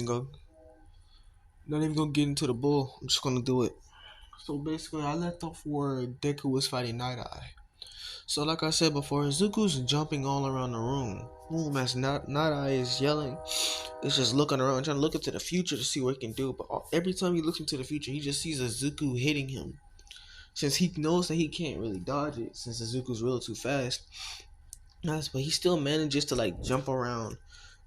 Go. Not even gonna get into the bull. I'm just gonna do it. So basically, I left off where Deku was fighting Night Eye. So like I said before, Zuko's jumping all around the room. Boom, as Night Eye is yelling, it's just looking around, trying to look into the future to see what he can do. But every time he looks into the future, he just sees a Zuko hitting him. Since he knows that he can't really dodge it, since the Zuko's real too fast. Nice, but he still manages to like jump around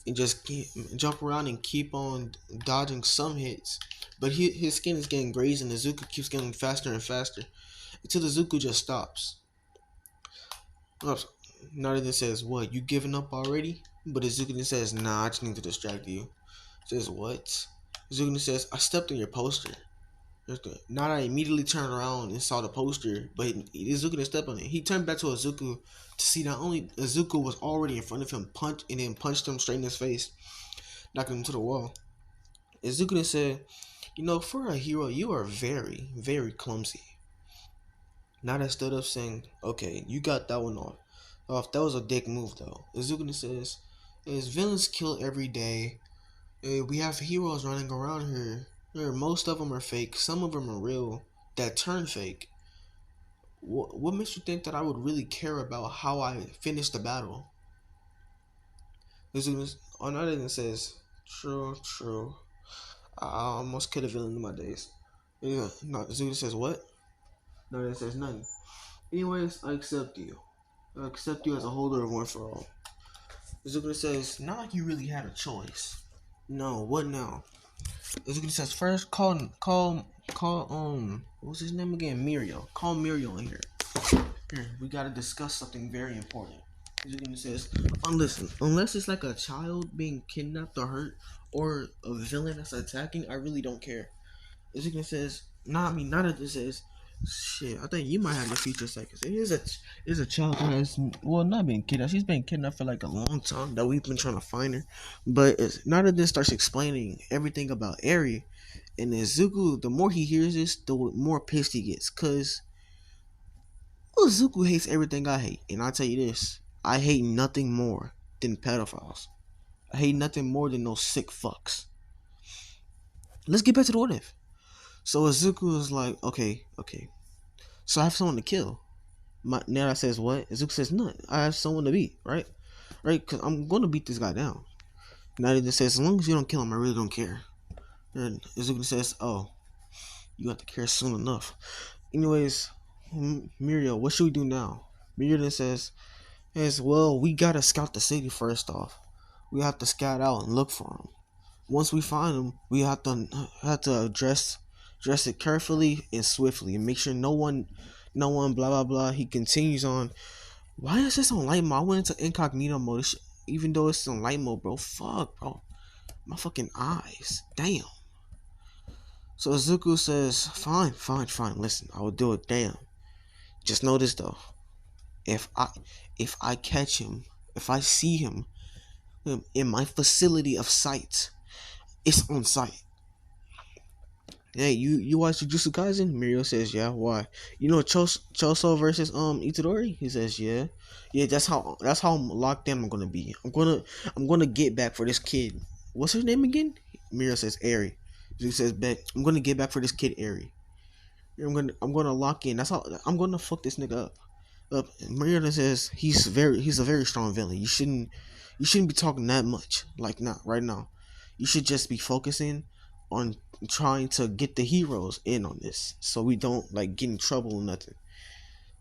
and keep on dodging some hits. But his skin is getting grazed and the Zuko keeps getting faster and faster until the Zuko just stops. Naruto says, "What? You giving up already?" But the Zuko says, "Nah, I just need to distract you." Says what? Zuko says, "I stepped on your poster." Nara immediately turned around and saw the poster, but Izuku didn't step on it. He turned back to Izuku to see not only Izuku was already in front of him, punched him straight in his face, knocking him to the wall. Izuku then said, for a hero, you are very, very clumsy. Nara stood up saying, "Okay, you got that one off. That was a dick move, though." Izuku says, "As villains kill every day, we have heroes running around here. Most of them are fake. Some of them are real that turn fake. What makes you think that I would really care about how I finish the battle?" Another than says, "True, true. I almost killed a villain in my days." Zuda says, "What?" Another says, "Nothing. Anyways, I accept you. I accept you as a holder of One for All." Zuda says, "Not like you really had a choice." "No, what now?" Zuda says, "First, what's his name again? Muriel. Call Muriel in here. Here, we gotta discuss something very important." Zuko says, listen, unless it's like a child being kidnapped or hurt, or a villain that's attacking, I really don't care." Zuko says, not that this says, "Shit, I think you might have the future seconds. It is a child that has, well, not being kidnapped. She's been kidnapped for like a long time that we've been trying to find her. But now that this starts explaining everything about Eri, and then Zuko, the more he hears this, the more pissed he gets. Because Zuko hates everything I hate. And I'll tell you this, I hate nothing more than pedophiles. I hate nothing more than those sick fucks. Let's get back to the what if. So Zuko is like, okay. So I have someone to kill. Nara says what? Zuko says, "No, I have someone to beat, right? Right? Because I'm going to beat this guy down." Nara just says, "As long as you don't kill him, I really don't care." And Zuko says, "Oh, you have to care soon enough." Anyways, Muriel, what should we do now? Muriel then says, "Well, we gotta scout the city first off. We have to scout out and look for him. Once we find him, we have to address it carefully and swiftly, and make sure no one, blah blah blah." He continues on. Why is this on light mode? I went into incognito mode, even though it's on light mode, bro. Fuck, bro. My fucking eyes. Damn. So Zuko says, "Fine, fine, fine. Listen, I will do it. Damn. Just know this though. If I if I catch him, if I see him in my facility of sight, it's on sight." "Hey, you watch Jujutsu Kaisen?" Mirio says, "Yeah, why?" Choso versus Itadori?" He says, "Yeah. Yeah, that's how locked in I'm gonna be. I'm gonna get back for this kid. What's her name again?" Mirio says, "Eri." Zuko says, "Bet I'm gonna get back for this kid, Eri. I'm gonna lock in. That's how I'm gonna fuck this nigga up." Mirio says, he's a very strong villain. You shouldn't be talking that much, like, not right now. You should just be focusing on trying to get the heroes in on this, so we don't like get in trouble or nothing.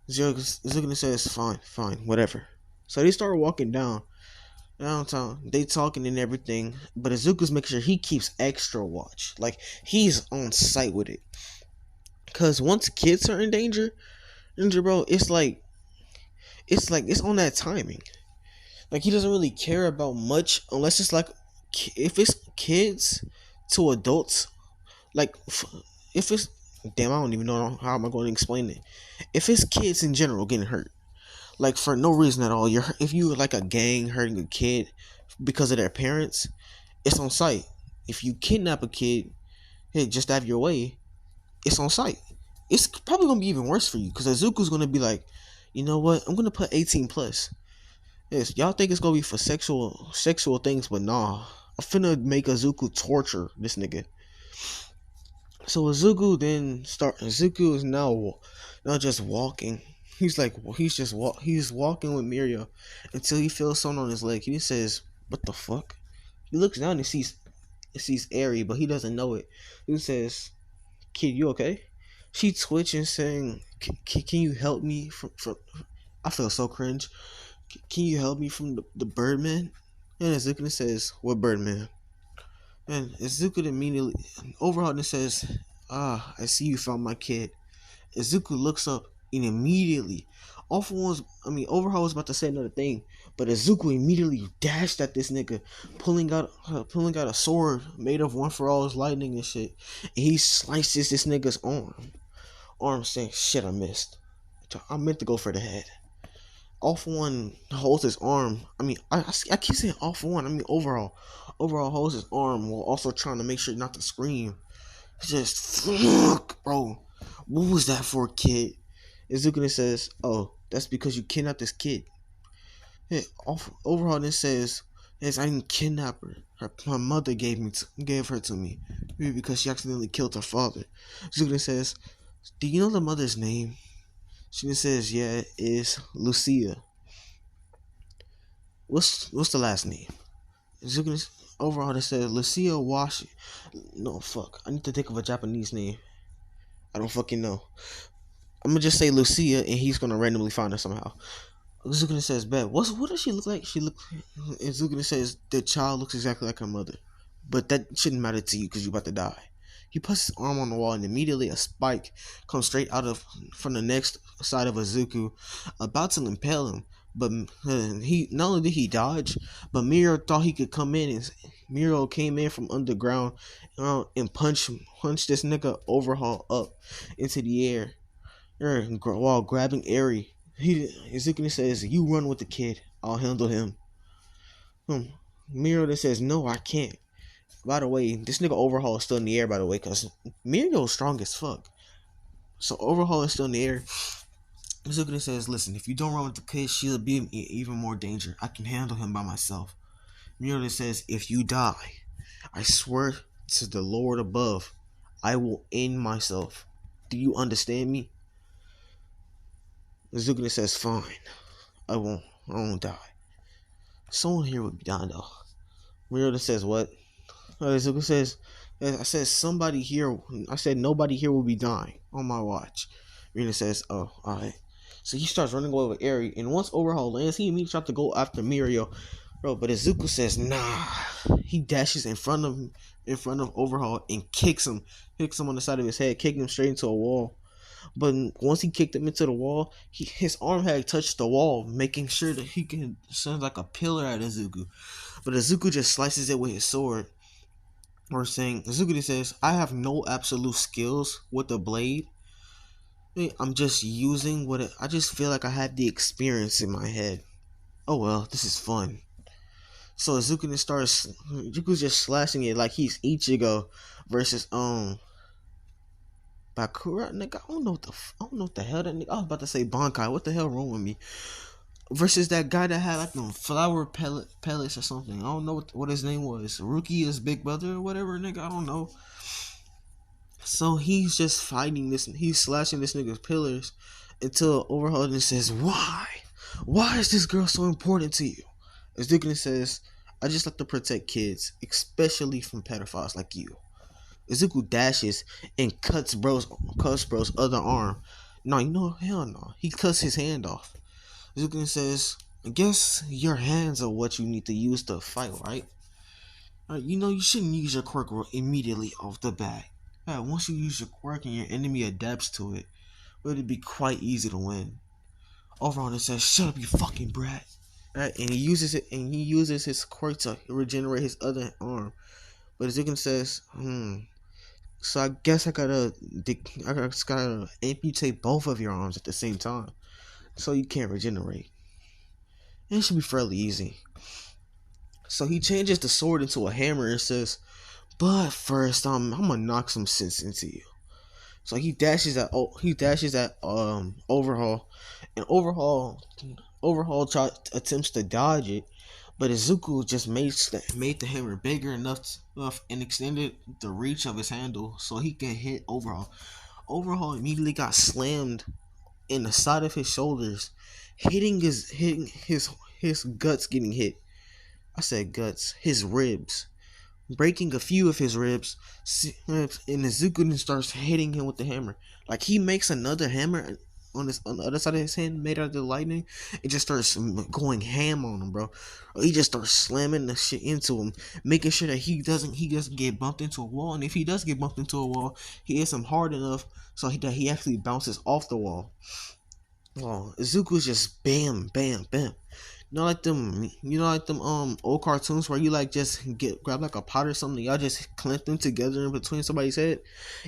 Zuko says, "Fine, fine, whatever." So they start walking downtown. They talking and everything, but Izuku's making sure he keeps extra watch, like he's on site with it. Cause once kids are in danger, bro, it's on that timing. Like he doesn't really care about much unless it's like if it's kids to adults. Like if it's damn, I don't even know how am I going to explain it. If it's kids in general getting hurt, like for no reason at all, if you like a gang hurting a kid because of their parents, it's on sight. If you kidnap a kid, hey, just out of your way, it's on sight. It's probably gonna be even worse for you because Azuku's gonna be like, you know what? I'm gonna put 18 plus. Yes, y'all think it's gonna be for sexual things, but nah. I'm finna make Izuku torture this nigga. So Izuku is now just walking. He's walking with Mirio until he feels something on his leg. He says, "What the fuck?" He looks down and sees Eri, but he doesn't know it. He says, "Kid, you okay?" She twitches, saying, Can you help me from?" I feel so cringe. Can you help me from the Birdman?" And Izuku says, "What Birdman?" And Izuku immediately overhauled and says, I see you found my kid." Izuku looks up and immediately, Overhaul was about to say another thing, but Izuku immediately dashed at this nigga, pulling out a sword made of One For All's lightning and shit, and he slices this nigga's arm, saying, "Shit, I missed. I meant to go for the head." All For One holds his arm. I keep saying All For One. Overall holds his arm while also trying to make sure not to scream. Just fuck, bro. What was that for, kid? Izukina says, "Oh, that's because you kidnapped this kid." Yeah, Overhaul then says, "Yes, I didn't kidnap her. My mother gave her to me, maybe because she accidentally killed her father." Izukina says, "Do you know the mother's name?" She then says, "Yeah, it is Lucia." What's the last name? Izukina Overhaul then says, "Lucia Washi." No, fuck. I need to think of a Japanese name. I don't fucking know. I'm gonna just say Lucia, and he's gonna randomly find her somehow. Zukina says, "Bet, what does she look like?" And Zukina says, "The child looks exactly like her mother, but that shouldn't matter to you because you're about to die." He puts his arm on the wall, and immediately a spike comes straight from the next side of Izuku, about to impale him. But he not only did he dodge, but Miro thought he could come in, and Miro came in from underground and punched this nigga Overhaul up into the air. While grabbing Eri, Izukina says, "You run with the kid. I'll handle him." Hmm. Miro then says, "No, I can't." By the way, this nigga Overhaul is still in the air, by the way, because Mirio's strong as fuck. So Overhaul is still in the air. Izukina says, "Listen, if you don't run with the kid, she'll be in even more danger. I can handle him by myself." Miro then says, "If you die, I swear to the Lord above, I will end myself. Do you understand me?" Izukina says, "Fine. I won't. I won't die." Someone here would be dying though. Miro says, "What?" Zuko says, "I said somebody here. I said nobody here will be dying on my watch." Miro says, "Oh, alright." So he starts running away with Eri, and once Overhaul lands, he immediately tries to go after Mirio. Bro, but Izuku says, "Nah." He dashes in front of Overhaul and kicks him on the side of his head, kicking him straight into a wall. But once he kicked him into the wall, his arm had touched the wall, making sure that he can sound like a pillar at Izuku. But Izuku just slices it with his sword. Or saying, Izuku says, "I have no absolute skills with the blade. I'm just using I just feel like I have the experience in my head. Oh well, this is fun." So Izuku's just slashing it like he's Ichigo versus Bakura, nigga. I don't know what the hell that nigga. I was about to say Bankai. What the hell wrong with me? Versus that guy that had like them flower pellets or something. I don't know what his name was. Rookie is big brother or whatever, nigga. I don't know. So he's just fighting this. He's slashing this nigga's pillars until Overhaul says, "Why? Why is this girl so important to you?" As Dukin says, "I just like to protect kids, especially from pedophiles like you." Izuku dashes and cuts bro's other arm. No, hell no. He cuts his hand off. Izuku says, "I guess your hands are what you need to use to fight, right? You shouldn't use your quirk immediately off the bat. Once you use your quirk and your enemy adapts to it, it'll be quite easy to win." Overall, it says, "Shut up, you fucking brat." And he uses his quirk to regenerate his other arm. But Izuku says, "So I guess I gotta amputate both of your arms at the same time, so you can't regenerate. And it should be fairly easy." So he changes the sword into a hammer and says, "But first, I'm gonna knock some sense into you." So he dashes at Overhaul, and Overhaul attempts to dodge it, But Izuku just made the hammer bigger enough and extended the reach of his handle so he can hit Overhaul. Overhaul immediately got slammed in the side of his shoulders, hitting his guts getting hit. I said guts, his ribs, breaking a few of his ribs, and Izuku then starts hitting him with the hammer. Like he makes another hammer on the other side of his hand made out of the lightning. It just starts going ham on him, bro. He just starts slamming the shit into him, making sure that he doesn't get bumped into a wall. And if he does get bumped into a wall, he hits him hard enough so that he actually bounces off the wall. Oh, Izuku's just bam, bam, bam. You know, like them old cartoons where you like just grab like a pot or something, y'all just clamp them together in between somebody's head.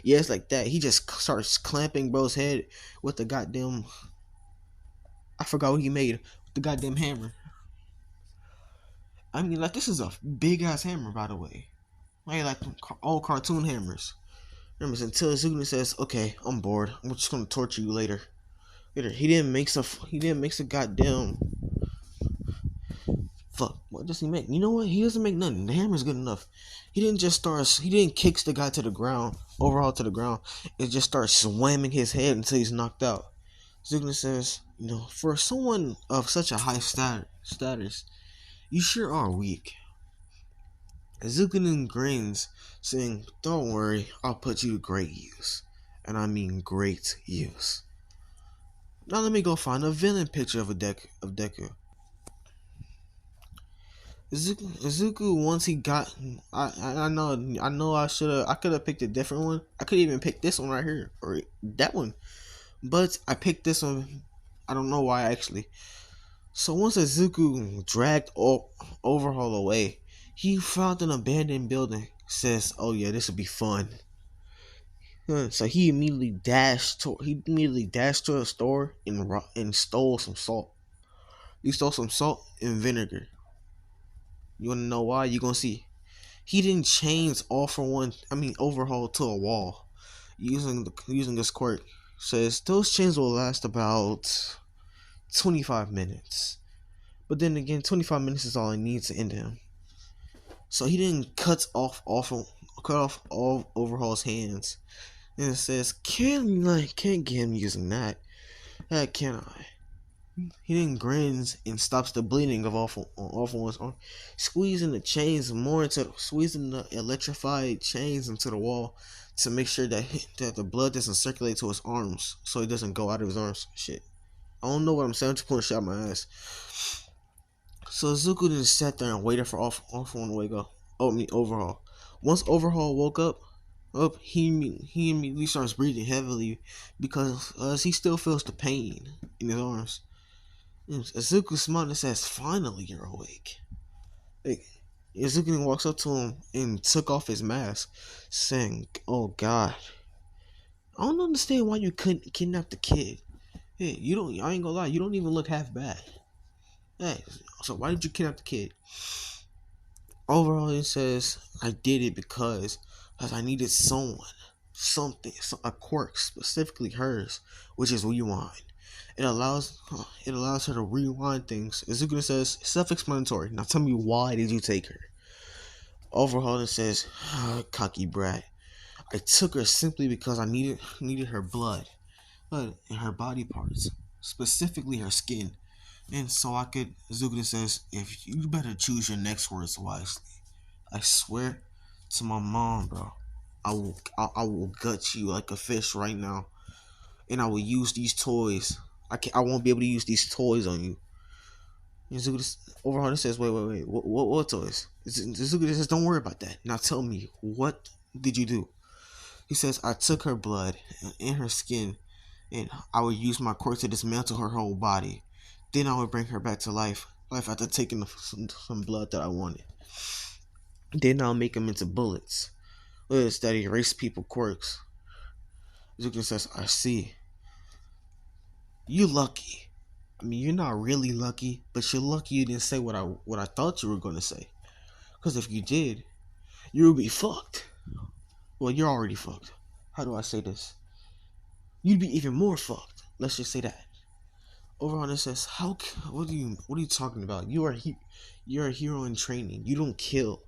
Yeah, it's like that. He just starts clamping bro's head with the goddamn. I forgot what he made with the goddamn hammer. I mean, like this is a big ass hammer, by the way. Like old cartoon hammers. Remember, until Izuku says, "Okay, I'm bored. I'm just gonna torture you later." Later, he didn't make a goddamn. Fuck, what does he make? You know what? He doesn't make nothing. The hammer's good enough. He didn't kicks the guy to the ground, overall to the ground. It just starts slamming his head until he's knocked out. Zugna says, for someone of such a high status, you sure are weak. Zukanin grins, saying, don't worry, I'll put you to great use. And I mean great use. Now let me go find a villain picture of Deku. Izuku once he got I know I could have picked a different one. I could even pick this one right here or that one. But I picked this one. I don't know why actually. So once Izuku dragged Overhaul away, he found an abandoned building. Says, "Oh yeah, this will be fun." So he immediately dashed to a store and stole some salt. He stole some salt and vinegar. You wanna know why? You gonna see. He didn't change Overhaul to a wall using this quirk. Says those chains will last about 25 minutes. But then again, 25 minutes is all he needs to end him. So he didn't cut off all Overhaul's hands. And it says, can't get him using that. Can I? He then grins and stops the bleeding of Awful's arm, squeezing the electrified chains into the wall to make sure that the blood doesn't circulate to his arms, so it doesn't go out of his arms. Shit, I don't know what I'm saying. I'm just pulling shit out my ass. So Zuko then sat there and waited for Awful to wake up. Overhaul. Once Overhaul woke up, he immediately starts breathing heavily because he still feels the pain in his arms. Izuku smiled and says, "Finally, you're awake." Like, Izuku walks up to him and took off his mask, saying, "Oh God, I don't understand why you couldn't kidnap the kid. Hey, you don't. I ain't gonna lie, you don't even look half bad. Hey, so why did you kidnap the kid?" Overall, he says, "I did it because I needed a quirk, specifically hers, which is rewind. It allows her to rewind things." Izuku says, "Self-explanatory. Now tell me, why did you take her?" Overhaul says, "Cocky brat. I took her simply because I needed her blood and her body parts, specifically her skin. And so I could." Izuku says, "If you better choose your next words wisely. I swear to my mom, bro. I will gut you like a fish right now, and I will use these toys. I won't be able to use these toys on you." And Overhaul says, "Wait. What toys?" Zuko says, "Don't worry about that. Now tell me, what did you do?" He says, "I took her blood and her skin, and I would use my quirk to dismantle her whole body. Then I would bring her back to life after taking some blood that I wanted. Then I'll make them into bullets. Bullets that erase people quirks." Zuko says, "I see. You lucky. I mean, you're not really lucky, but you're lucky you didn't say what I thought you were gonna say. Because if you did, you would be fucked. Well, you're already fucked. How do I say this? You'd be even more fucked. Let's just say that." Overall, it says, what are you talking about? You're a hero in training. You don't kill.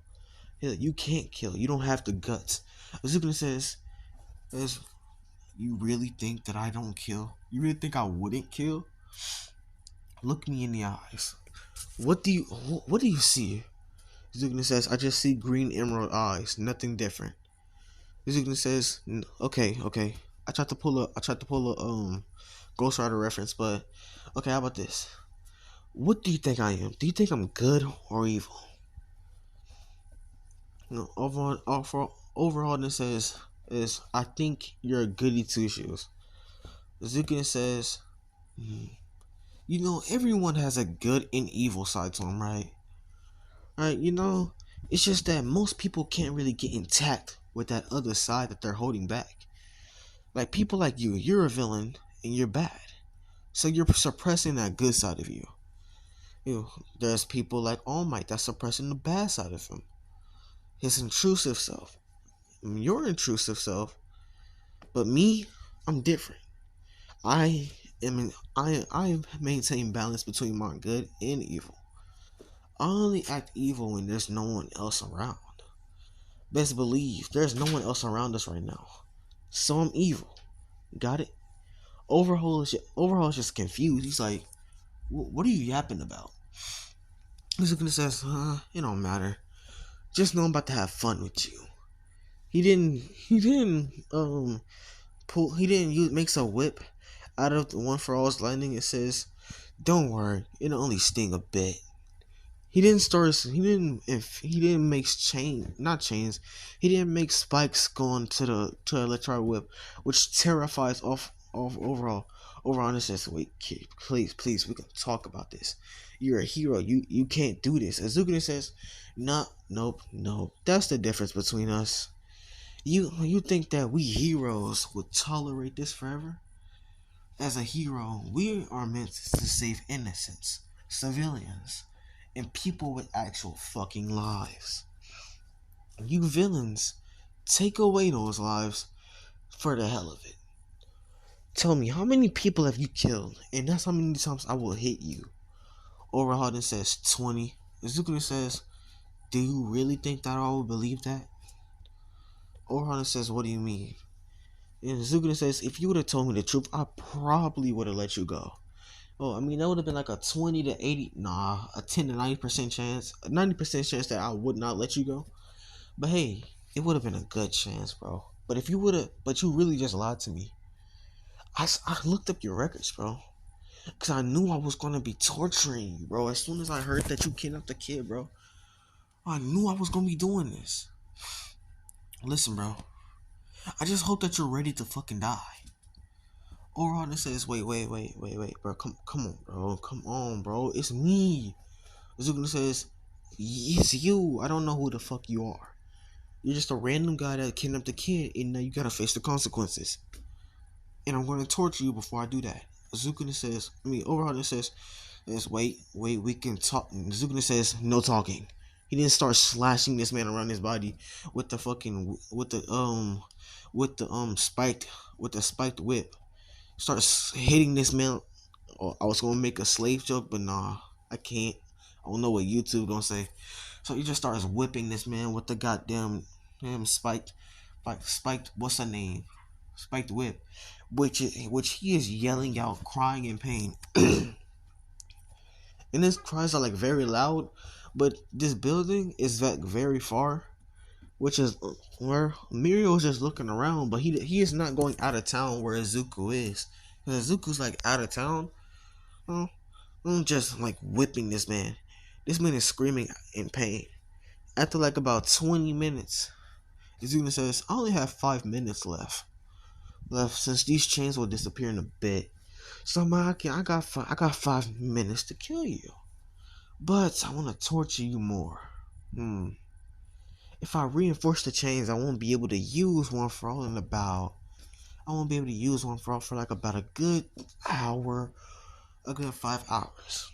Hell, you can't kill. You don't have the guts. Azukina says, you really think that I don't kill? You really think I wouldn't kill? Look me in the eyes. What do you see? Azukina says, I just see green emerald eyes. Nothing different. Azukina says, okay, okay. I tried to pull a Ghost Rider reference, but okay, how about this? What do you think I am? Do you think I'm good or evil? No, overall, this says is I think you're a goody two shoes. Zukin says, you know, everyone has a good and evil side to them, right? Right? You know, it's just that most people can't really get intact with that other side that they're holding back. Like people like you're a villain and you're bad, so you're suppressing that good side of you. You know, there's people like All Might that's suppressing the bad side of him, his intrusive self. Your intrusive self. But me, I'm different. I I maintain balance between my good and evil. I only act evil when there's no one else around. Best believe there's no one else around us right now. So I'm evil. Got it? Overhaul is just confused. He's like, what are you yapping about? He's looking and says, it don't matter. Just know I'm about to have fun with you. He didn't use makes a whip out of the one for all's lightning. It says, don't worry, it'll only sting a bit. He didn't start. He didn't make not chains. He didn't make spikes going to the electric whip, which terrifies off overall. Overall, it says, wait, kid, please, we can talk about this. You're a hero. You can't do this. Azukina says, nope. That's the difference between us. You think that we heroes would tolerate this forever? As a hero, we are meant to save innocents, civilians, and people with actual fucking lives. You villains, take away those lives for the hell of it. Tell me, how many people have you killed? And that's how many times I will hit you. Overharden says 20. Azukina says, do you really think that I will believe that? Overharden says, what do you mean? And Azukina says, if you would have told me the truth, I probably would have let you go. Oh, I mean, that would have been like a 20 to 80, a 10 to 90% chance, a 90% chance that I would not let you go. But hey, it would have been a good chance, bro. But if you would have, but you really just lied to me. I looked up your records, bro. Because I knew I was going to be torturing you, bro. As soon as I heard that you kidnapped the kid, bro, I knew I was going to be doing this. Listen, bro. I just hope that you're ready to fucking die. Overall, it says, wait, bro. Come on, bro. It's me. Azukina says, it's you. I don't know who the fuck you are. You're just a random guy that kidnapped a kid, and now you gotta face the consequences. And I'm gonna torture you before I do that. Azukina says, Overhaul says, wait, we can talk. Azukina says, no talking. He didn't start slashing this man around his body with the spiked whip. Starts hitting this man. Oh, I was gonna make a slave joke, but nah, I can't. I don't know what YouTube gonna say. So he just starts whipping this man with the goddamn spiked. What's her name? Spiked whip, which he is yelling out, crying in pain. And his cries are like very loud, but this building is like very far, which is where Mirio is just looking around, but he is not going out of town where Izuku is. Because Izuku's like out of town. I'm just like whipping this man. This man is screaming in pain. After like about 20 minutes, Izuku says, I only have 5 minutes left since these chains will disappear in a bit. So I got 5 minutes to kill you. But I want to torture you more. If I reinforce the chains, I won't be able to use one for all in about. I won't be able to use one for all for like about a good hour, a good 5 hours.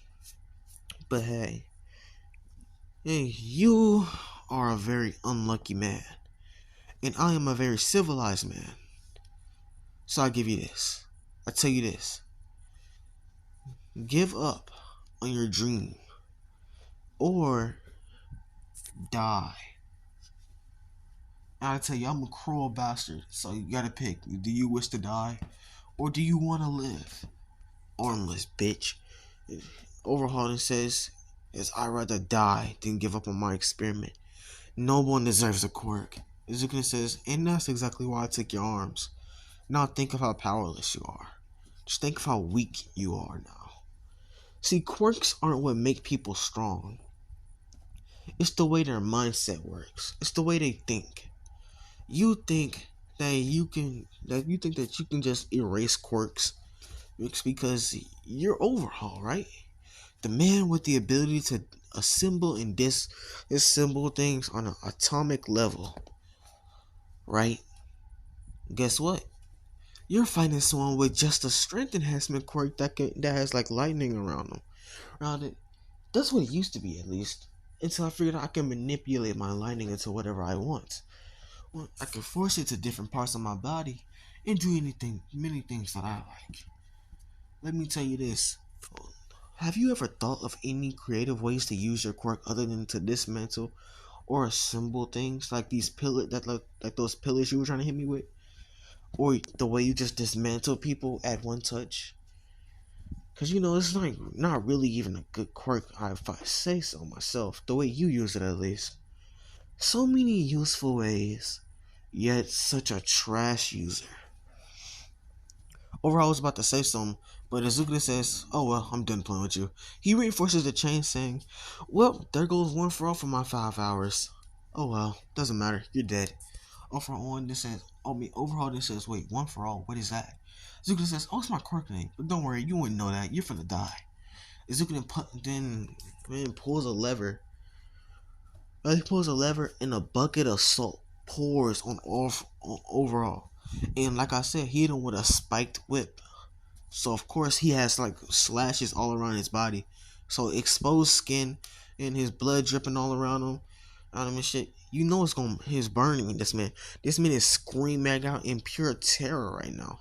But hey, you are a very unlucky man, and I am a very civilized man. So I give you this. I tell you this. Give up on your dream or die. I tell you, I'm a cruel bastard, so you gotta pick. Do you wish to die or do you want to live? Armless bitch. Overhaul says, is I rather die than give up on my experiment. No one deserves a quirk. Izuku says, and that's exactly why I took your arms. Now think of how powerless you are. Just think of how weak you are now. See, quirks aren't what make people strong. It's the way their mindset works. It's the way they think. You think that you can just erase quirks. It's because you're Overhaul, right? The man with the ability to assemble and disassemble things on an atomic level, right? Guess what? You're fighting someone with just a strength enhancement quirk that has like lightning around it. That's what it used to be, at least. Until I figured out I can manipulate my lightning into whatever I want. Well, I can force it to different parts of my body and do many things that I like. Let me tell you this. Have you ever thought of any creative ways to use your quirk other than to dismantle or assemble things like these pillars like those pillars you were trying to hit me with? Or the way you just dismantle people at one touch? Cause it's like not really even a good quirk if I say so myself. The way you use it, at least. So many useful ways, yet such a trash user. Overall, I was about to say something, but Azukina says, "Oh well, I'm done playing with you." He reinforces the chain, saying, "Well, there goes one for all for my 5 hours. Oh well, doesn't matter. You're dead." Overhaul this says, "Wait, one for all? What is that?" Azukina says, "Oh, it's my quirk name, but don't worry, you wouldn't know that. You're finna die." Azukina then pulls a lever. He pulls a lever, and a bucket of salt pours on Overhaul. And like I said, he hit him with a spiked whip. So of course he has like slashes all around his body. So exposed skin and his blood dripping all around him and shit. He's burning this man. This man is screaming out in pure terror right now.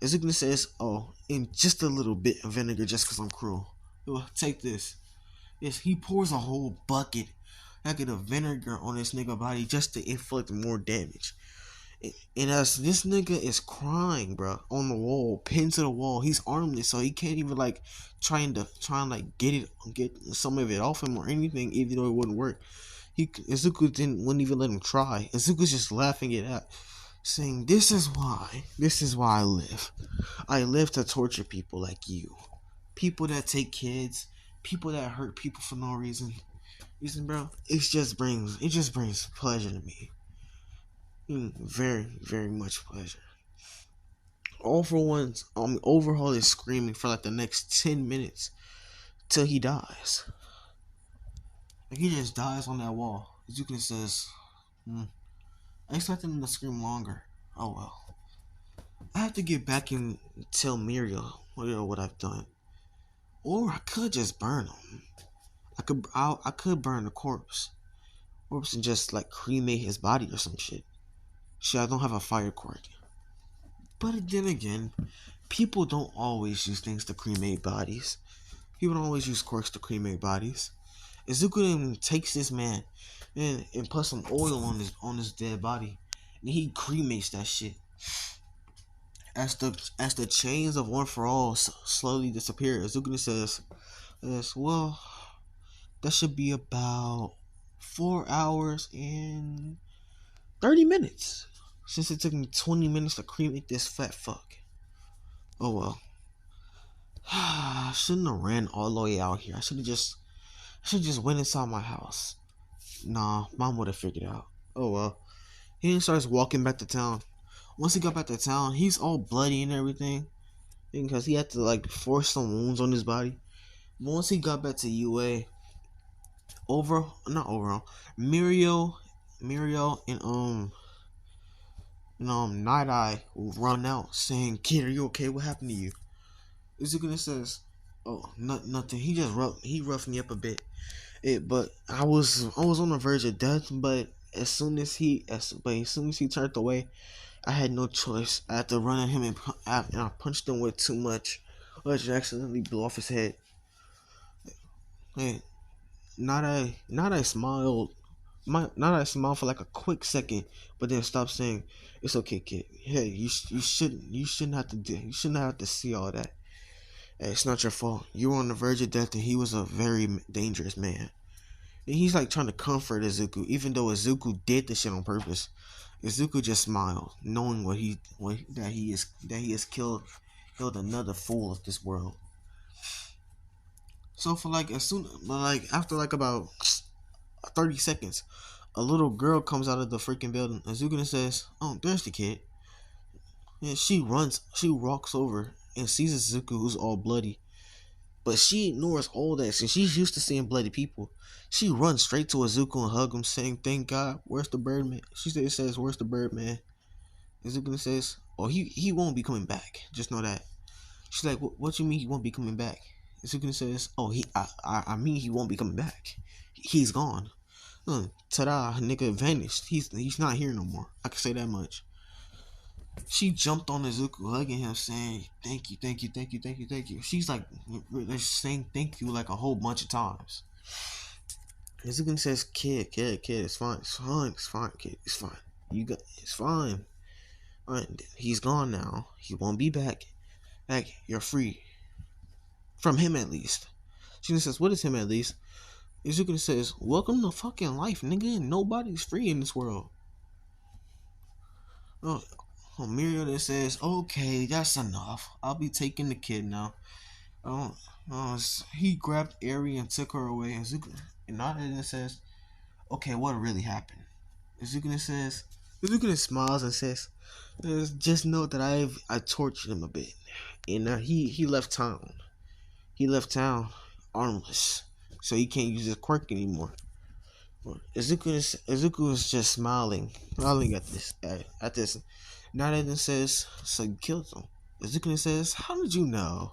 Azukina says, "Oh, in just a little bit of vinegar just because I'm cruel. Well, take this." Yes, he pours a whole bucket of vinegar on this nigga body just to inflict more damage. And as this nigga is crying, bro, on the wall, pinned to the wall, he's armless, so he can't even like try and like get some of it off him or anything, even though it wouldn't work. Wouldn't even let him try. Izuku's just laughing it out, saying, this is why I live. I live to torture people like you, people that take kids, people that hurt people for no reason. Listen, bro, it just brings pleasure to me. Very, very much pleasure. Overhaul is screaming for like the next 10 minutes till he dies. Like he just dies on that wall. Zukin says, I expected him to scream longer. Oh well. I have to get back and tell Muriel what I've done. Or I could just burn him. I could burn the corpse and just like cremate his body or some shit. Shit, I don't have a fire quirk. But then again, people don't always use things to cremate bodies. People don't always use quirks to cremate bodies. Izuku takes this man and puts some oil on his dead body, and he cremates that shit. As the chains of One for All slowly disappear, Izuku says, "Well, that should be about 4 hours and 30 minutes, since it took me 20 minutes to cremate this fat fuck. Oh well." I shouldn't have ran all the way out here. I should have just went inside my house. Nah, mom would have figured out. Oh well. He then starts walking back to town. Once he got back to town, he's all bloody and everything, because he had to like force some wounds on his body. But once he got back to UA, Muriel and Night Eye will run out saying, "Kid, are you okay? What happened to you?" Izukina says, "Oh, nothing. He roughed me up a bit. But I was on the verge of death. But as soon as he turned away, I had no choice. I had to run at him and I punched him with too much Which accidentally blew off his head. And not I smiled. Not I smiled for like a quick second, but then stopped saying, "It's okay, kid. Hey, you shouldn't have to you shouldn't have to see all that. Hey, it's not your fault. You were on the verge of death, and he was a very dangerous man." And he's like trying to comfort Izuku, even though Izuku did the shit on purpose. Izuku just smiled, knowing that he has killed another fool of this world. So for like after like about 30 seconds, a little girl comes out of the freaking building. Izuku says, "Oh, there's the kid." And she walks over and sees Izuku, who's all bloody. But she ignores all that since she's used to seeing bloody people. She runs straight to Izuku and hugs him, saying, "Thank God, where's the Birdman?" Says, "Where's the Birdman?" Izuku says, "Oh, he won't be coming back. Just know that." She's like, "What you mean he won't be coming back?" Izuku says, "Oh, I mean he won't be coming back. He's gone. Ta-da, nigga vanished. He's not here no more. I can say that much." She jumped on Izuku, hugging him, saying, "Thank you, thank you, thank you, thank you, thank you." She's like, they're saying thank you like a whole bunch of times. Izuku says, kid, it's fine, kid, it's fine. It's fine. Alright, he's gone now. He won't be back. You're free. From him at least. She says, "What is him at least?" Izuku says, "Welcome to fucking life, nigga. Nobody's free in this world." Oh, Mirio then says, "Okay, that's enough. I'll be taking the kid now." Oh, he grabbed Eri and took her away. And Nada says, "Okay, what really happened?" Izuku smiles and says, "Just know that I tortured him a bit, and he left town. He left town armless, so he can't use his quirk anymore." Izuku is just smiling at this. Nada says, "So you killed him." Izuku says, "How did you know?"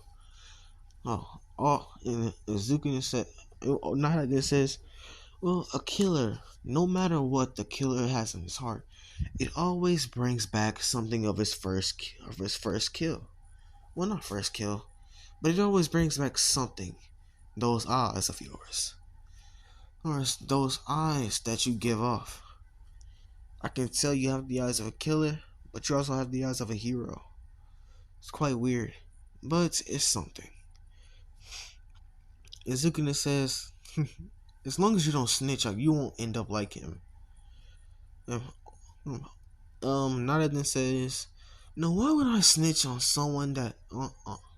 And Izuku said, Nada says, "Well, a killer, no matter what the killer has in his heart, it always brings back something of his first kill. Well, not first kill, but it always brings back something. Those eyes of yours, or those eyes that you give off. I can tell you have the eyes of a killer, but you also have the eyes of a hero. It's quite weird, but it's something." Izukina says, "As long as you don't snitch, you won't end up like him." Naraden says, "No, why would I snitch on someone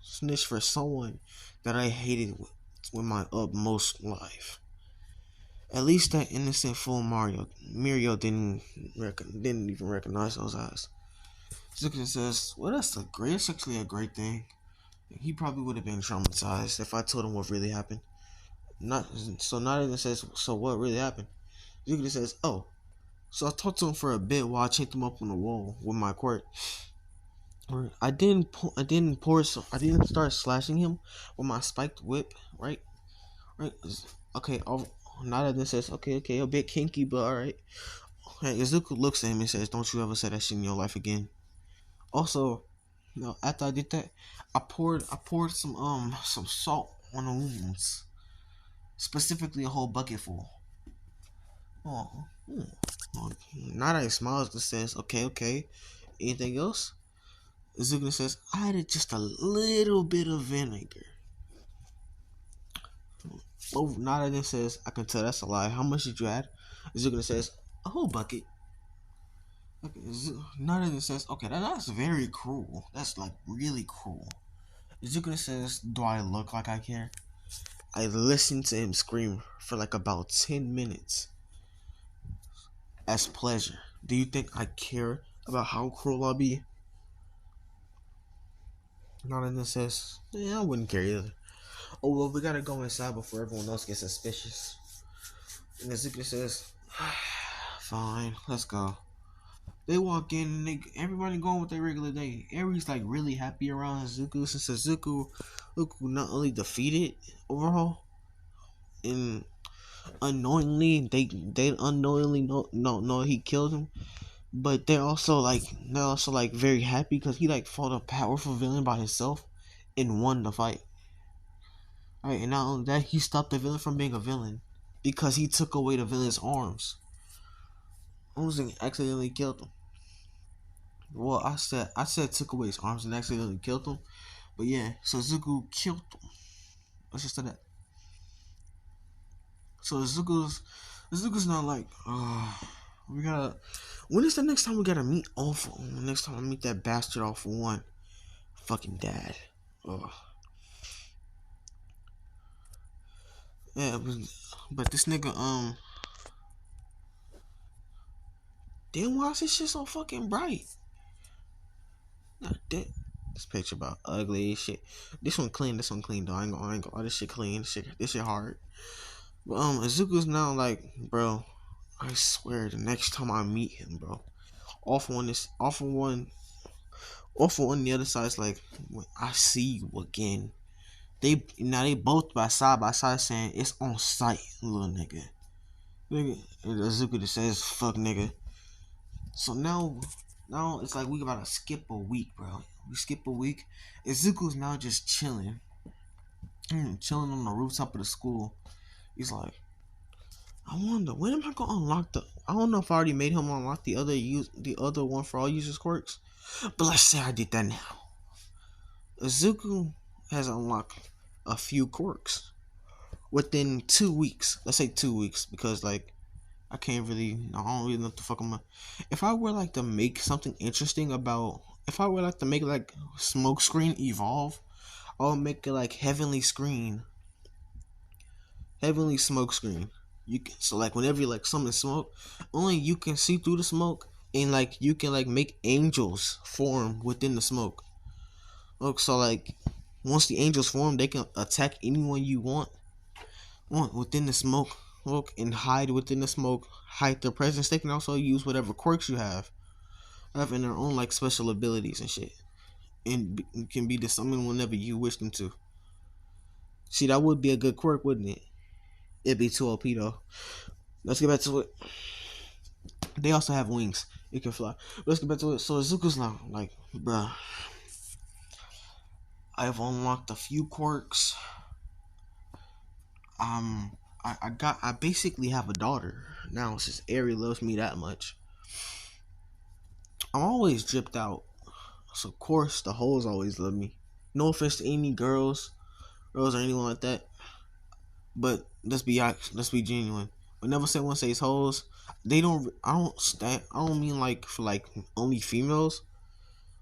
snitch for someone that I hated with my utmost life? At least that innocent fool Mirio didn't even recognize those eyes." Zukin says, "Well, that's actually a great thing. He probably would have been traumatized if I told him what really happened." Naraden says, "So what really happened?" Zukin says, "Oh, so I talked to him for a bit while I chained him up on the wall with my quirk. I didn't start slashing him with my spiked whip, right? Right? Okay, Nada says, okay, a bit kinky, but alright." Hey, Izuku looks at him and says, "Don't you ever say that shit in your life again." Also, after I did that, I poured some salt on the wounds, specifically a whole bucket full. Oh, Nada smiles and says, "Okay. Anything else?" Izuku says, "I added just a little bit of vinegar." Oh, Nada then says, "I can tell that's a lie. How much did you add?" Izuku says, "A whole bucket." Okay, Nada then says, "Okay, that's very cruel. That's like really cruel." Izuku says, "Do I look like I care?" I listened to him scream for like about 10 minutes as pleasure. Do you think I care about how cruel I'll be? Nada then says, "Yeah, I wouldn't care either. Oh, well, we gotta go inside before everyone else gets suspicious." And Izuku says, "Fine, let's go." They walk in and everybody going with their regular day. Aries like really happy around Izuku since Izuku not only defeated overall and unknowingly they unknowingly know he killed him, but they're also like very happy because he like fought a powerful villain by himself and won the fight. Alright, and not only that, he stopped the villain from being a villain because he took away the villain's arms. Almost accidentally killed him. Well, I said took away his arms and accidentally killed him. But yeah, so Zuko killed him. Let's just say that. So Zuko's not like, we gotta. When is the next time we gotta meet Awful? Next time I meet that bastard Awful One, fucking dad. Ugh. Yeah, but this nigga damn, why is this shit so fucking bright? Not that. This picture about ugly as shit. This one clean. This one clean though. I ain't gonna. Oh, this shit clean. This shit hard. But Izuku's now like, bro. I swear, the next time I meet him, bro, awful on the other side is like, when I see you again. They both by side saying it's on sight, little nigga. Nigga, and Izuku just says fuck nigga. So now it's like we about to skip a week, bro. We skip a week. Izuku's now just chilling, chilling on the rooftop of the school. He's like, I wonder when am I gonna unlock the? I don't know if I already made him unlock the other one for all users quirks, but let's say I did that now. Izuku has unlocked a few quirks within 2 weeks. Let's say 2 weeks because like I don't really know what the fuck I'm. If I were like to make something interesting about, if I were like to make like smoke screen evolve, I'll make it like heavenly smoke screen. You can, so like whenever you like summon smoke, only you can see through the smoke, and like you can like make angels form within the smoke. Look, so like once the angels form, they can attack anyone you want within the smoke. Look, and hide within the smoke, hide their presence. They can also use whatever quirks you have in their own like special abilities and shit, and can be summoned whenever you wish them to. See, that would be a good quirk, wouldn't it? It'd be too OP though. Let's get back to it. They also have wings. It can fly. Let's get back to it. So Izuku's now like, bruh, I've unlocked a few quirks. I basically have a daughter now since Eri loves me that much. I'm always dripped out, so of course the hoes always love me. No offense to any girls or anyone like that, but let's be genuine. Whenever someone says hoes, they don't. I don't stand. I don't mean like for like only females,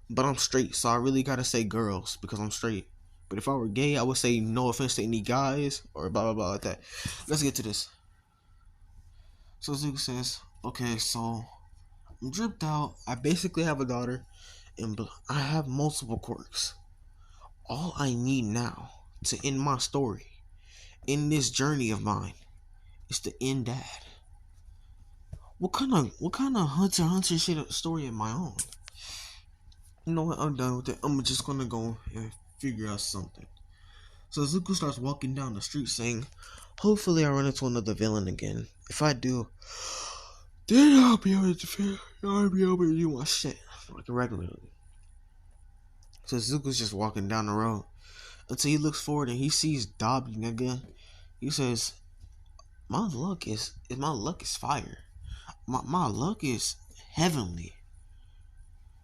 but I'm straight, so I really gotta say girls because I'm straight. But if I were gay, I would say no offense to any guys or blah blah blah like that. Let's get to this. So Zuko says, okay, so I'm dripped out. I basically have a daughter, and I have multiple quirks. All I need now to end my story, in this journey of mine, is to end dad. What kind of Hunter shit story am I on? You know what? I'm done with it. I'm just gonna go and figure out something. So Zuko starts walking down the street saying, hopefully I run into another villain again. If I do, then I'll be able to do my shit like regularly. So Zuko's just walking down the road until he looks forward and he sees Dobby, nigga. He says, my luck is fire. My luck is heavenly.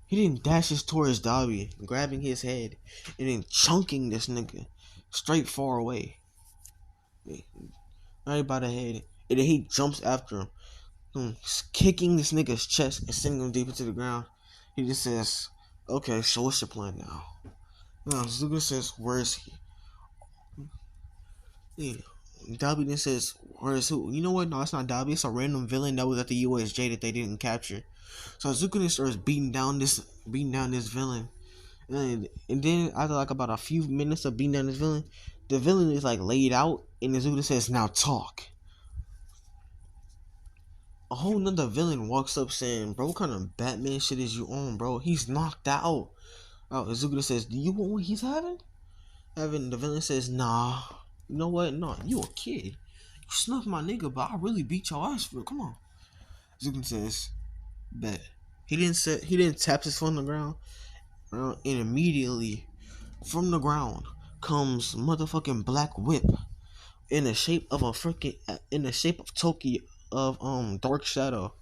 He then dashes towards Dobby, grabbing his head and then chunking this nigga straight far away. Right by the head. And then he jumps after him, kicking this nigga's chest and sending him deep into the ground. He just says, okay, so what's your plan now? Now, Zuko says, where is he? Yeah. Dobby then says, where is who? You know what? No, it's not Dobby. It's a random villain that was at the USJ that they didn't capture. So Zuko then starts beating down this villain. And then after like about a few minutes of beating down this villain, the villain is like laid out and Zuko says, now talk. A whole nother villain walks up saying, bro, what kind of Batman shit is you on, bro? He's knocked out. Zuko says, do you want what he's having? The villain says, nah. You know what? No, you a kid. You snuffed my nigga, but I really beat your ass for it. Come on. Zuko says, bet. He didn't tap his foot on the ground, and immediately From the ground comes motherfucking Black Whip in the shape of a freaking in the shape of Toki of Dark Shadow.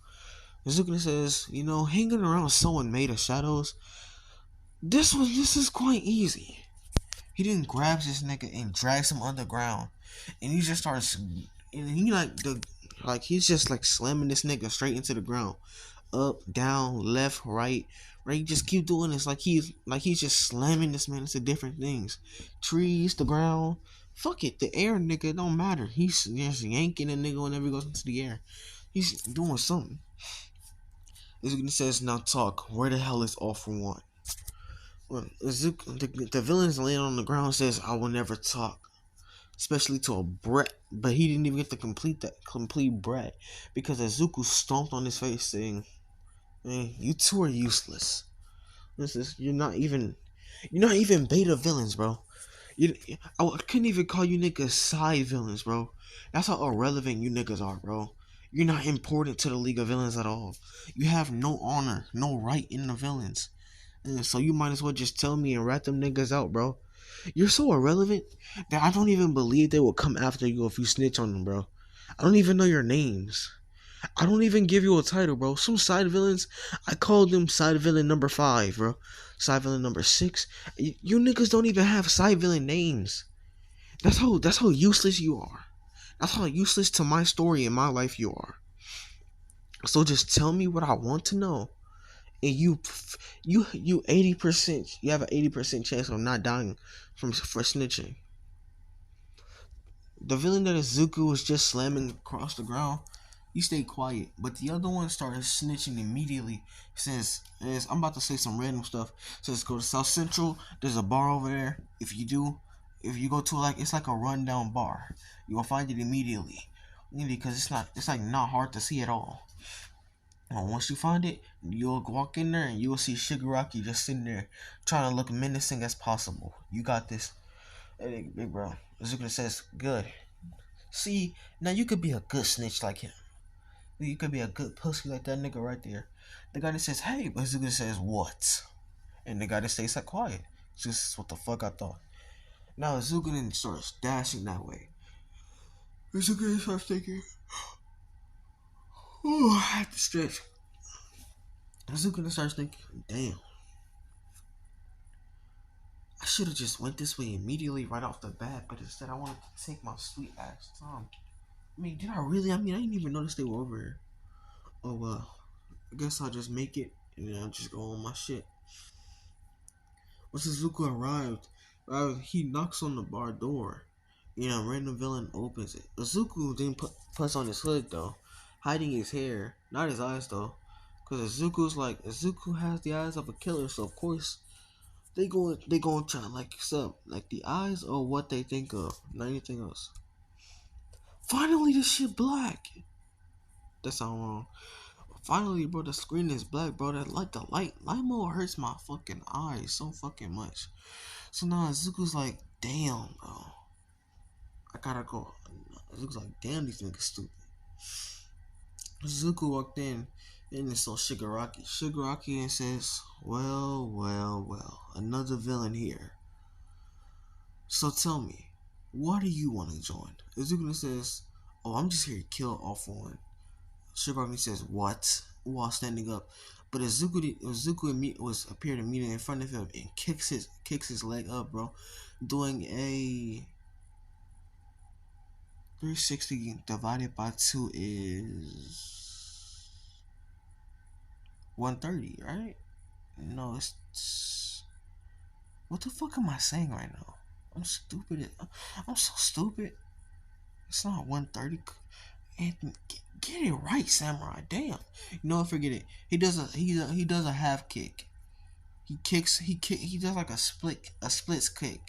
Zukuna says, hanging around someone made of shadows. This is quite easy. He then grabs this nigga and drags him underground, and he just starts, and he he's just like slamming this nigga straight into the ground, up, down, left, right. Right, just keep doing this like he's just slamming this man into different things, trees, the ground. Fuck it, the air, nigga, it don't matter. He's just yanking a nigga whenever he goes into the air. He's doing something. This nigga says, "Now talk. Where the hell is all for one?" Well, the villain's laying on the ground says, "I will never talk." Especially to a brat, but he didn't even get to complete that complete brat because Azuku stomped on his face saying, "Man, you two are useless. You're not even beta villains, bro. I couldn't even call you niggas side villains, bro. That's how irrelevant you niggas are, bro. You're not important to the League of Villains at all. You have no honor, no right in the villains. And so you might as well just tell me and rat them niggas out, bro. You're so irrelevant that I don't even believe they will come after you if you snitch on them, bro. I don't even know your names. I don't even give you a title, bro. Some side villains, I call them side villain number 5, bro. Side villain number 6. You niggas don't even have side villain names. That's how useless you are. That's how useless to my story and my life you are. So just tell me what I want to know. And you 80%, you have an 80% chance of not dying for snitching. The villain that Izuku was just slamming across the ground, he stayed quiet, but the other one started snitching immediately. Says, I'm about to say some random stuff. Says, go to South Central. There's a bar over there. If you go to it's like a rundown bar. You will find it immediately, because it's like not hard to see at all. And once you find it, you'll walk in there and you will see Shigaraki just sitting there, trying to look menacing as possible. You got this, hey, big bro. Izuku says, good. See, now you could be a good snitch like him. You could be a good pussy like that nigga right there. The guy that says, hey, but Izuku says, what? And the guy that stays like quiet. Just what the fuck I thought. Now Izuku then starts dashing that way. Izuku then starts thinking, oh, I have to stretch. Izuku then starts thinking, damn. I should have just went this way immediately right off the bat, but instead I wanted to take my sweet ass time. I mean, did I really? I didn't even notice they were over here. Oh well. I guess I'll just make it and then I'll just go on my shit. Once Izuku arrived, he knocks on the bar door. A random villain opens it. Izuku then puts on his hood though, hiding his hair, not his eyes though, because Izuku has the eyes of a killer, so of course they going try like accept like the eyes or what they think of, not anything else. Finally, this shit black. That sound wrong. Finally, bro, the screen is black, bro. The light mode hurts my fucking eyes so fucking much. So now Izuku's like, damn, bro. I gotta go. Izuku's like, damn, these niggas stupid. Izuku walked in and then saw Shigaraki. Shigaraki and says, well, another villain here. So tell me, why do you want to join? Izuku says, oh, I'm just here to kill all for one. Shigaraki says, what? While standing up. But Izuku appeared immediately in front of him and kicks his leg up, bro. Doing a 360 divided by 2 is 130, right? No, it's what the fuck am I saying right now? I'm stupid. I'm so stupid. It's not 130. Anthony, get it right, Samurai. Damn. Forget it. He does a half kick. He does like a splits kick,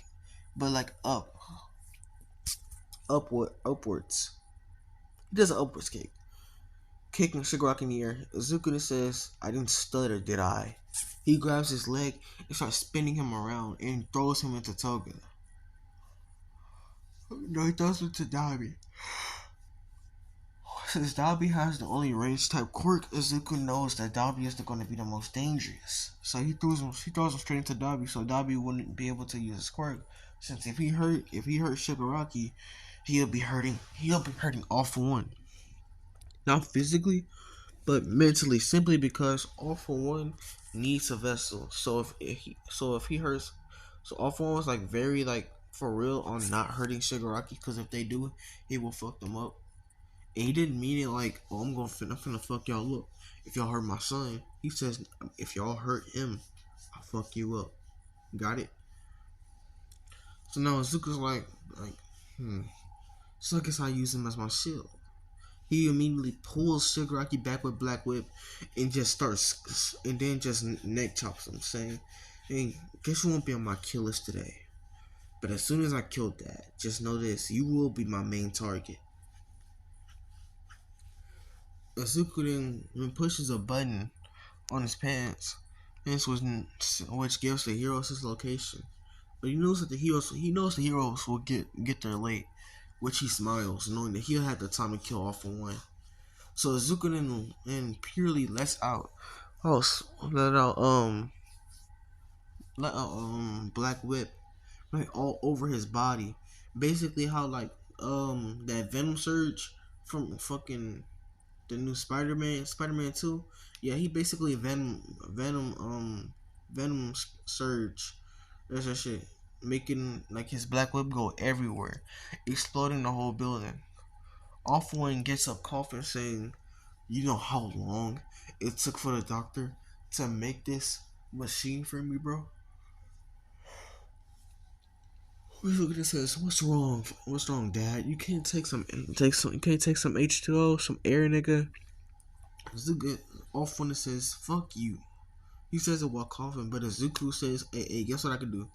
but like upwards. He does an upwards kick. Kicking Shigaraki in the air. Izuku says, I didn't stutter, did I? He grabs his leg and starts spinning him around and throws him into Toga. No, he throws him to Dabi. Since Dobby has the only range type quirk, Izuku knows that Dobby is going to be the most dangerous. So he throws him straight into Dobby, so Dobby wouldn't be able to use his quirk. Since if he hurt Shigaraki, he'll be hurting all for one. Not physically, but mentally, simply because All for One needs a vessel. So if he hurts, so All for One was like very like for real on not hurting Shigaraki, because if they do, he will fuck them up. And he didn't mean it like, oh, I'm finna fuck y'all up if y'all hurt my son. He says, if y'all hurt him, I'll fuck you up. Got it? So now Azuka's like, hmm. So I guess I use him as my shield. He immediately pulls Shigaraki back with Black Whip and just starts, and then just neck chops him, saying, hey, guess you won't be on my kill list today. But as soon as I kill Dad, just know this, you will be my main target. Azuka then pushes a button on his pants, which gives the heroes his location. But he knows the heroes will get there late, which he smiles, knowing that he'll have the time to kill all for one. So Azuka then purely let out Black Whip like all over his body. Basically how like that Venom Surge from fucking the new Spider-Man 2. Yeah, he basically Venom Surge. That's that shit. Making like his Black Whip go everywhere, exploding the whole building. All for one gets up coughing, saying, you know how long it took for the doctor to make this machine for me, bro? We look at this says, what's wrong? What's wrong, Dad? You can't you can't take some H2O, some air, nigga. Zuka off one that says, fuck you. He says it while coughing, but Izuku says, hey, guess what I can do?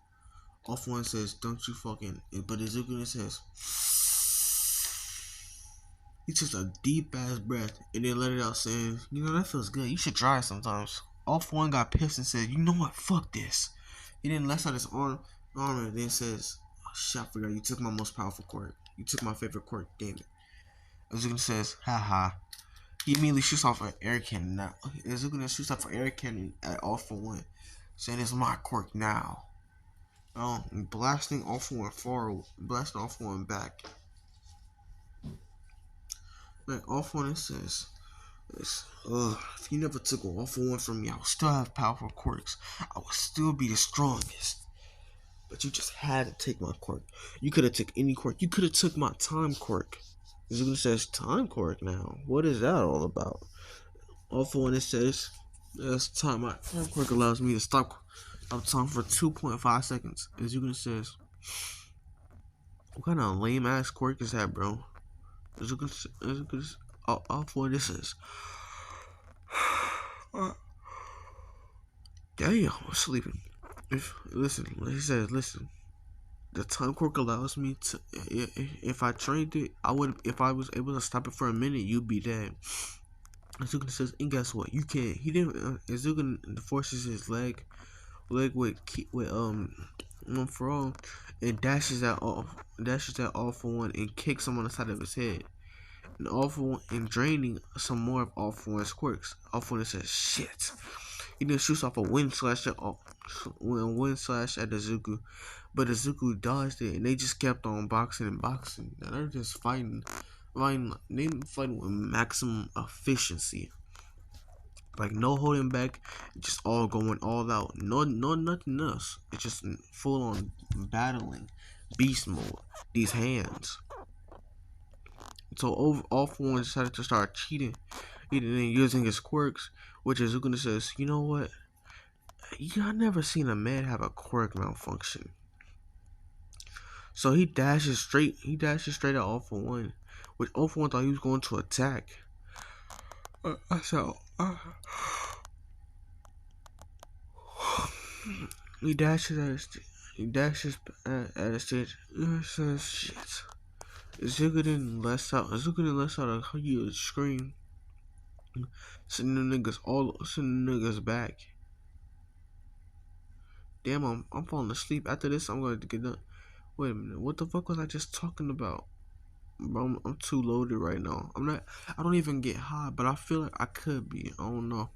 Off one says, don't you fucking, but Izuku says, he takes a deep ass breath and then let it out, saying, you know, that feels good. You should try it sometimes. Off one got pissed and said, you know what? Fuck this. He then lets out his arm and then says, oh, shit, I forgot. You took my most powerful quirk. You took my favorite quirk. Damn it. Izuku says, haha. He immediately shoots off an air cannon. Now, Izuku then shoots off an air cannon at All for One, saying, it's my quirk now. Blasting All for One back. Like All for One says, if you never took All for One from me, I would still have powerful quirks. I would still be the strongest. But you just had to take my quirk. You could have took any quirk. You could have took my time quirk. Izuku says, time quirk now? What is that all about? All for One, it says, this time my time quirk allows me to stop time for 2.5 seconds. Izuku says, what kind of lame ass quirk is that, bro? Izuku all for this is. Damn, I'm sleeping. He says, listen. The time quirk allows me to. If I trained it, I would. If I was able to stop it for a minute, you'd be dead. Azuka says, and guess what? You can't. He didn't. Azuka forces his leg with one for all, and dashes at all for one, and kicks him on the side of his head. And all for one, and draining some more of all for one's quirks. All for one says, shit. He then shoots off a wind slash at Izuku, but Izuku dodged it, and they just kept on boxing. And they're just fighting. They fighting with maximum efficiency, like no holding back, just all going all out. No, nothing else. It's just full on battling, beast mode. These hands. So all for one decided to start cheating, using his quirks, which Izuku says, you know what? I never seen a man have a quirk malfunction. So he dashes straight at All for One, which All for One thought he was going to attack. He dashes at a stage. Says shit. Zuka then lets out a huge scream, sending the niggas back. Damn, I'm falling asleep. After this, I'm going to get done. Wait a minute, what the fuck was I just talking about? I'm too loaded right now. I'm not. I don't even get high, but I feel like I could be. I don't know.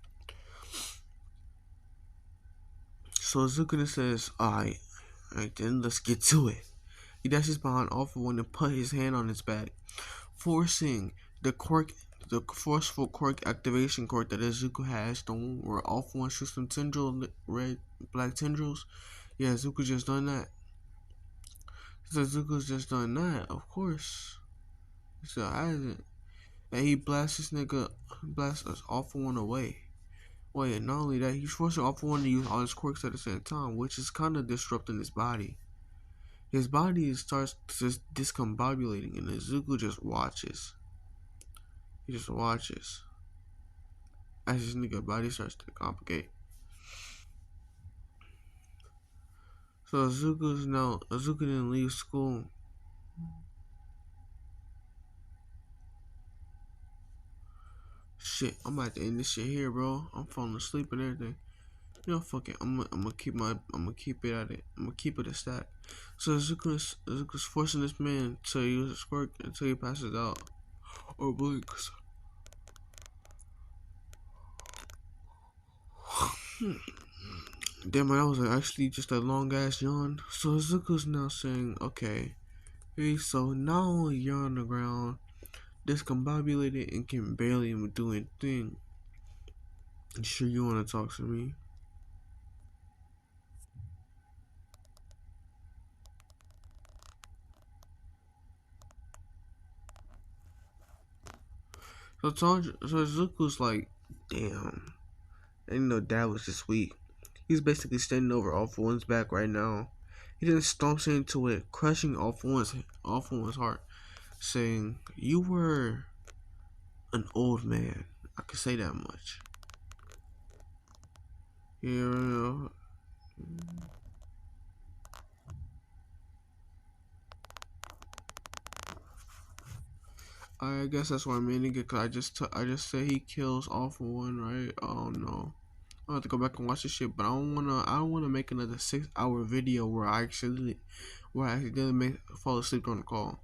So Sukuna says, alright then let's get to it. He dashes behind All For One and put his hand on his back, forcing the forceful quirk activation quirk that Izuku has, the one where All For One shoots some red, black tendrils. Yeah, Izuku just done that. So Izuku's just done that, of course. So I hasn't. And he blasts blasts us All For One away. Wait, not only that, he's forcing All For One to use all his quirks at the same time, which is kind of disrupting his body. His body starts just discombobulating, and Izuku just watches. He just watches as his nigga body starts to complicate. So Izuku didn't leave school. Shit, I'm about to end this shit here, bro. I'm falling asleep and everything. You know, fuck it. I'm gonna keep it at it. I'm gonna keep it a stat. So Izuku's forcing this man to use his quirk until he passes out or blinks. Damn, that was actually just a long ass yawn. So Izuku's now saying, okay, hey, so now you're on the ground, discombobulated, and can barely even do anything. You sure you want to talk to me? So Izuku's like, damn, I didn't know Dad was this weak. He's basically standing over All For One's back right now. He then stomps into it, crushing All For One's heart, saying, "You were an old man. I can say that much." Yeah, I guess that's what I'm meaning it. Cause I just said he kills All For One, right? Oh no, I have to go back and watch this shit. But I don't wanna make another 6 hour video where I accidentally fall asleep on the call.